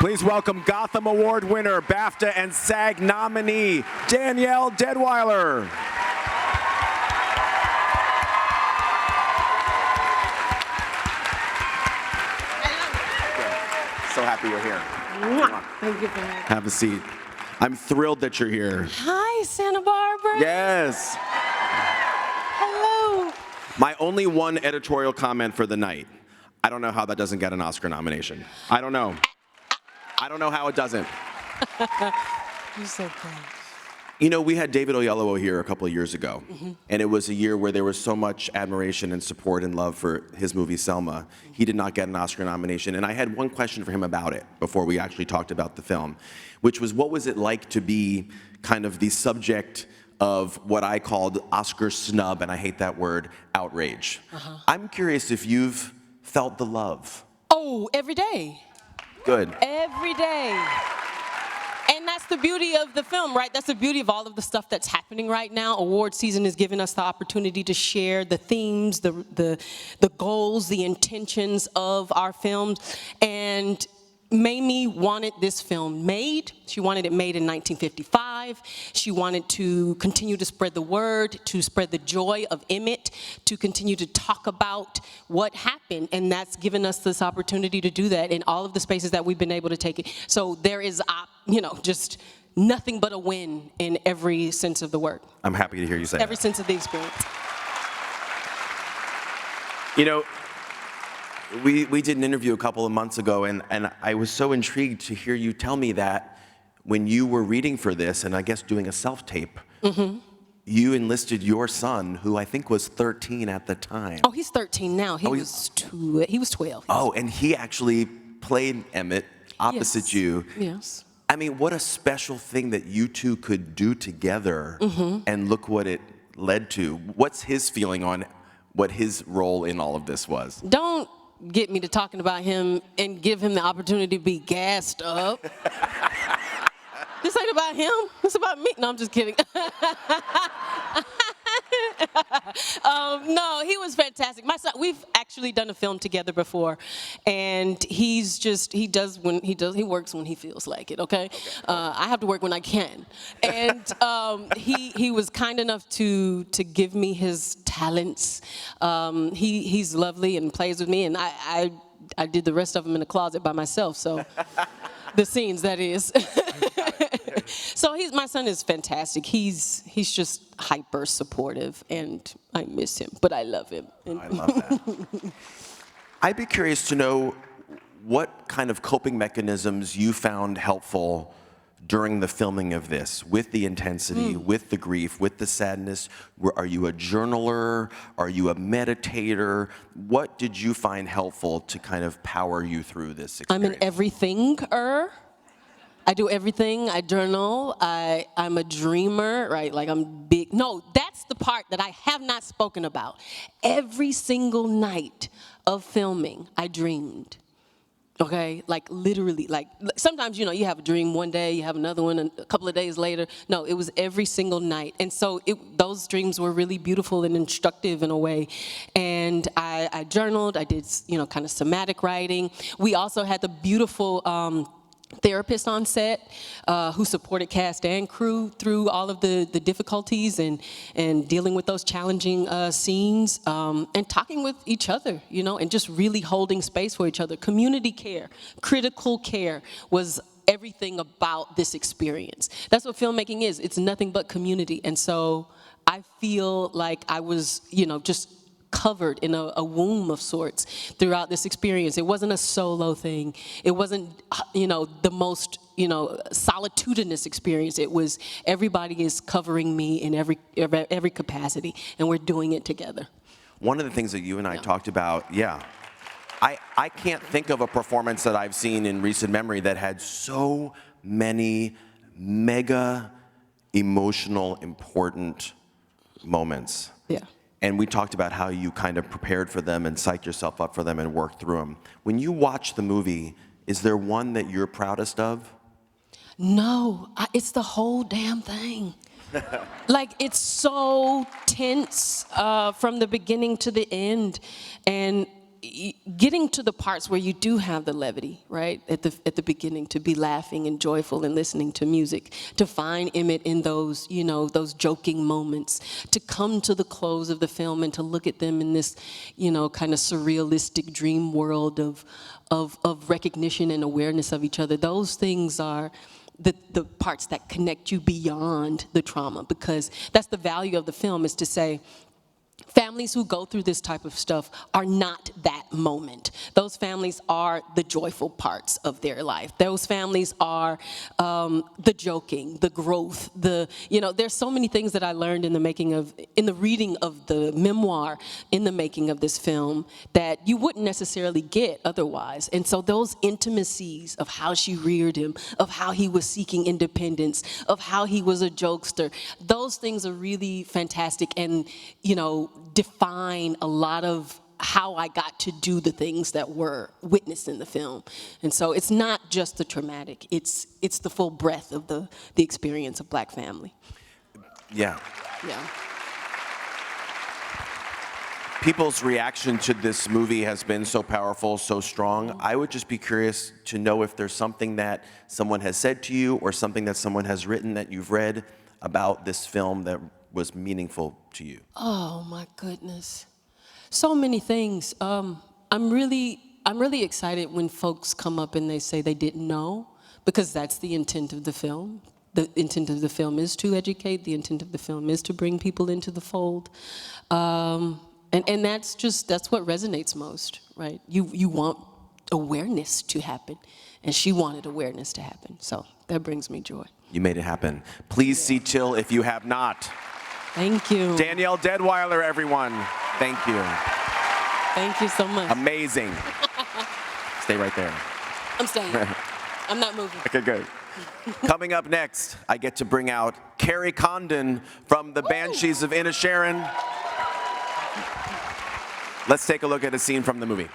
Please welcome Gotham Award winner, BAFTA and SAG nominee, Danielle Deadwyler. So happy you're here. Thank you for having me. Have a seat. I'm thrilled that you're here. Hi, Santa Barbara. Yes. Hello. My only one editorial comment for the night. I don't know how that doesn't get an Oscar nomination. I don't know. I don't know how it doesn't. You're so kind. You know, we had David Oyelowo here a couple of years ago, and it was a year where there was so much admiration and support and love for his movie Selma. He did not get an Oscar nomination, and I had one question for him about it before we actually talked about the film, which was, what was it like to be kind of the subject of what I called Oscar snub, and I hate that word, outrage. I'm curious if you've felt the love. Oh, every day. Good. Every day. And that's the beauty of the film, right? That's the beauty of all of the stuff that's happening right now. Award season is giving us the opportunity to share the themes, the goals, the intentions of our films. And Mamie wanted this film made. She wanted it made in 1955. She wanted to continue to spread the word, to spread the joy of Emmett, to continue to talk about what happened. And that's given us this opportunity to do that in all of the spaces that we've been able to take it. So there is, just nothing but a win in every sense of the word. I'm happy to hear you say that. Every sense of the experience. You know, we did an interview a couple of months ago, and I was so intrigued to hear you tell me that when you were reading for this, and I guess doing a self-tape, you enlisted your son, who I think was 13 at the time. Oh, he's 13 now. He was 12. Oh, and he actually played Emmett opposite you. Yes. I mean, what a special thing that you two could do together, and look what it led to. What's his feeling on what his role in all of this was? Don't get me to talking about him and give him the opportunity to be gassed up. This ain't about him. It's about me. No, I'm just kidding. No, he was fantastic. My son, we've actually done a film together before, and he works when he feels like it, okay? I have to work when I can. And he was kind enough to give me his talents. He's lovely and plays with me, and I did the rest of them in the closet by myself, so the scenes, that is. So my son is fantastic. He's just hyper supportive, and I miss him, but I love him. I love that. I'd be curious to know what kind of coping mechanisms you found helpful during the filming of this, with the intensity, with the grief, with the sadness. Are you a journaler? Are you a meditator? What did you find helpful to kind of power you through this experience? I'm an everything-er. I do everything. I journal. I'm a dreamer, right? Like, I'm big. No, that's the part that I have not spoken about. Every single night of filming, I dreamed. Okay, like literally, like sometimes, you have a dream one day, you have another one a couple of days later. No, it was every single night. And so those dreams were really beautiful and instructive in a way. And I journaled, I did, kind of somatic writing. We also had the beautiful therapist on set who supported cast and crew through all of the difficulties and dealing with those challenging scenes, and talking with each other, and just really holding space for each other. Community care, critical care was everything about this experience. That's what filmmaking is. It's nothing but community. And so I feel like I was, just covered in a womb of sorts throughout this experience. It wasn't a solo thing. It wasn't, the most, solitudinous experience. It was everybody is covering me in every capacity, and we're doing it together. One of the things that you and I talked about, I can't think of a performance that I've seen in recent memory that had so many mega emotional, important moments. Yeah. And we talked about how you kind of prepared for them and psyched yourself up for them and worked through them. When you watch the movie, is there one that you're proudest of? No, it's the whole damn thing. Like, it's so tense from the beginning to the end. And getting to the parts where you do have the levity, right, at the beginning, to be laughing and joyful and listening to music, to find Emmett in those, those joking moments, to come to the close of the film and to look at them in this, kind of surrealistic dream world of recognition and awareness of each other. Those things are the parts that connect you beyond the trauma, because that's the value of the film, is to say, families who go through this type of stuff are not that moment. Those families are the joyful parts of their life. Those families are the joking, the growth, there's so many things that I learned in the reading of the memoir, in the making of this film, that you wouldn't necessarily get otherwise. And so those intimacies of how she reared him, of how he was seeking independence, of how he was a jokester, those things are really fantastic and, define a lot of how I got to do the things that were witnessed in the film. And so it's not just the traumatic, it's the full breadth of the experience of Black family. Yeah. Yeah. People's reaction to this movie has been so powerful, so strong. I would just be curious to know if there's something that someone has said to you or something that someone has written that you've read about this film that was meaningful to you. Oh my goodness. So many things. I'm really excited when folks come up and they say they didn't know, because that's the intent of the film. The intent of the film is to educate. The intent of the film is to bring people into the fold. And that's what resonates most, right? You want awareness to happen, and she wanted awareness to happen. So that brings me joy. You made it happen. Please see Till if you have not. Thank you. Danielle Deadwyler, everyone. Thank you. Thank you so much. Amazing. Stay right there. I'm staying. I'm not moving. Okay, good. Coming up next, I get to bring out Carrie Condon from the Banshees of Inisherin. Let's take a look at a scene from the movie.